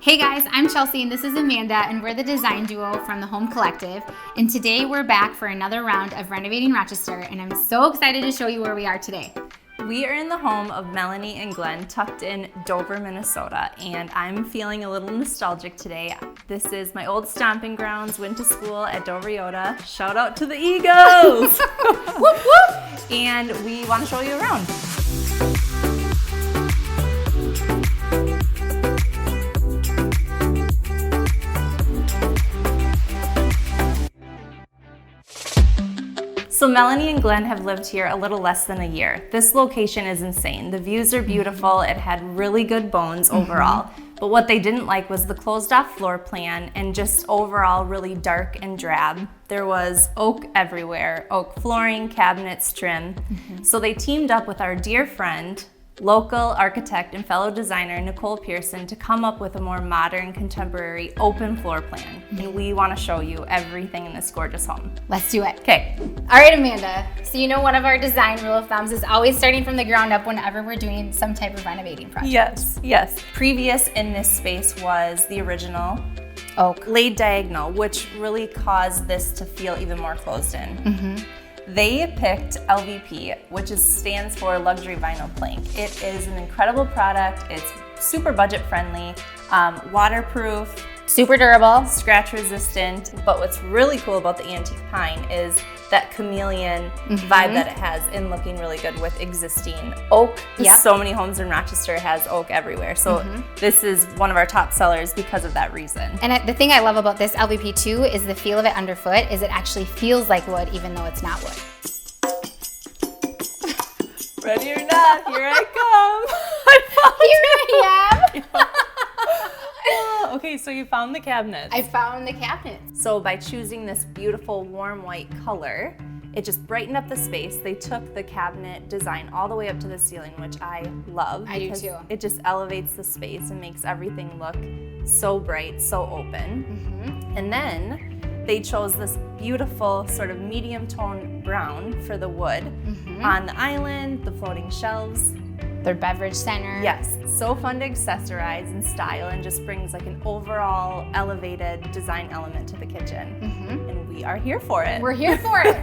Hey guys, I'm Chelsea and this is Amanda and we're the design duo from the Home Collective. And today we're back for another round of Renovating Rochester and I'm so excited to show you where we are today. We are in the home of Melanie and Glenn tucked in Dover, Minnesota, and I'm feeling a little nostalgic today. This is my old stomping grounds, went to school at Dover Yoda. Shout out to the Eagles! Whoop, whoop. And we want to show you around. So Melanie and Glenn have lived here a little less than a year. This location is insane. The views are beautiful. It had really good bones overall. But what they didn't like was the closed off floor plan and just overall really dark and drab. There was oak everywhere, oak flooring, cabinets, trim. So they teamed up with our dear friend, local architect and fellow designer Nicole Pearson to come up with a more modern, contemporary, open floor plan. And we want to show you everything in this gorgeous home. Let's do it. Okay. All right, Amanda. So you know one of our design rule of thumbs is always starting from the ground up whenever we're doing some type of renovating project. Yes, yes. Previous in this space was the original Oak. laid diagonal, which really caused this to feel even more closed in. They picked LVP, which stands for Luxury Vinyl Plank. It is an incredible product. It's super budget friendly, waterproof, Super durable. scratch resistant. But what's really cool about the antique pine is that chameleon vibe that it has in looking really good with existing oak. Yep. So many homes in Rochester has oak everywhere. So this is one of our top sellers because of that reason. And the thing I love about this LVP too is the feel of it underfoot is it actually feels like wood even though it's not wood. Ready or not, here I Here I am. come. Okay, so you found the cabinet. I found the cabinet. So by choosing this beautiful warm white color, it just brightened up the space. They took the cabinet design all the way up to the ceiling, which I love. I do because too. It just elevates the space and makes everything look so bright, so open. And then they chose this beautiful sort of medium tone brown for the wood on the island, the floating shelves. Their beverage center. Yes, so fun to accessorize and style and just brings like an overall elevated design element to the kitchen. And we are here for it. We're here for it.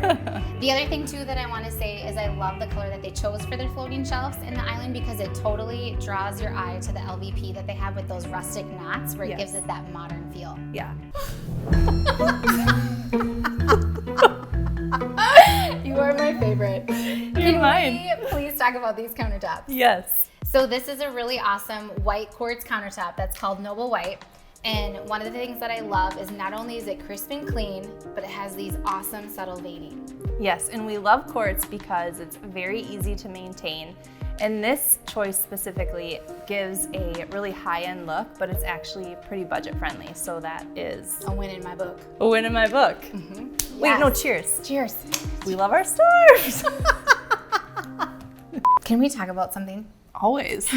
The other thing too that I want to say is I love the color that they chose for their floating shelves in the island because it totally draws your eye to the LVP that they have with those rustic knots where it gives it that modern feel. Yeah. You are my favorite. Can we please talk about these countertops? Yes. So this is a really awesome white quartz countertop that's called Noble White. And one of the things that I love is not only is it crisp and clean, but it has these awesome subtle veining. Yes, and we love quartz because it's very easy to maintain. And this choice specifically gives a really high-end look, but it's actually pretty budget-friendly. So that is A win in my book. a win in my book. Wait, no, cheers. Cheers. We love our stars. Can we talk about something? Always.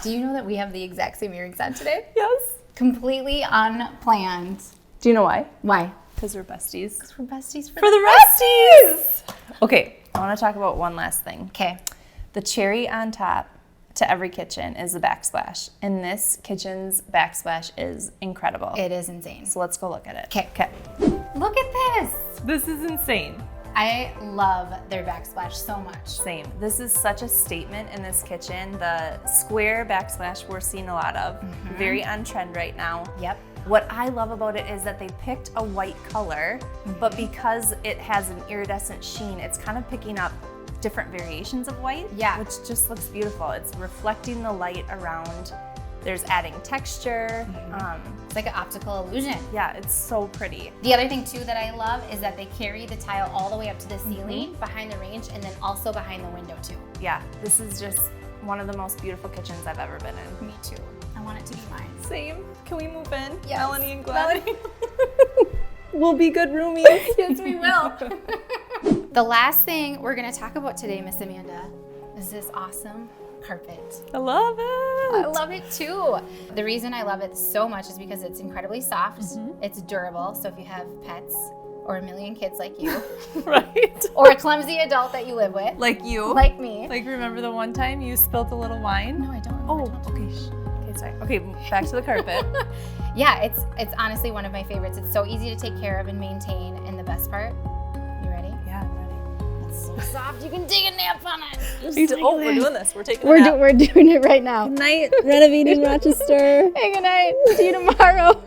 Do you know that we have the exact same earrings on today? Yes. Completely unplanned. Do you know why? Why? Because we're besties. Because we're besties For the resties! Okay, I want to talk about one last thing. Okay. The cherry on top to every kitchen is the backsplash. And this kitchen's backsplash is incredible. It is insane. So let's go look at it. Okay. Look at this. This is insane. I love their backsplash so much. Same. This is such a statement in this kitchen. The square backsplash we're seeing a lot of. Very on trend right now. Yep. What I love about it is that they picked a white color, but because it has an iridescent sheen, it's kind of picking up different variations of white, which just looks beautiful. It's reflecting the light around. There's adding texture. It's like an optical illusion. Yeah, it's so pretty. The other thing too that I love is that they carry the tile all the way up to the ceiling behind the range and then also behind the window too. Yeah, this is just one of the most beautiful kitchens I've ever been in. Me too. I want it to be mine. Same. Can we move in? Yes. Melanie and Glenn. We'll be good roomies. Yes, we will. The last thing we're going to talk about today, Miss Amanda, is this awesome carpet. I love it. I love it too. The reason I love it so much is because it's incredibly soft. It's durable. So if you have pets or a million kids like you, Right. or a clumsy adult that you live with, Like you. like me. Like remember the one time you spilled a little wine? No, I don't. Oh, okay. Okay, sorry. Okay, back to the carpet. Yeah, it's honestly one of my favorites. It's so easy to take care of and maintain, and the best part, you ready? Yeah, I'm ready. It's so soft, you can take a nap on it. We're doing this. We're taking a nap. We're doing it right now. Good night. Renovating Rochester. Hey, good night. See you tomorrow.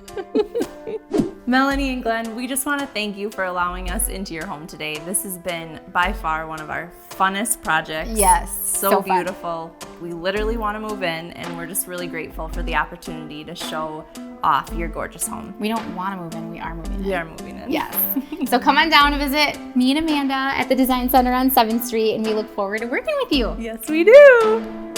Melanie and Glenn, we just want to thank you for allowing us into your home today. This has been by far one of our funnest projects. Yes, So fun. beautiful. We literally want to move in, and we're just really grateful for the opportunity to show off your gorgeous home. We don't want to move in, we are moving in. We are moving in. Yes. So come on down to visit me and Amanda at the Design Center on 7th Street, and we look forward to working with you. Yes, we do.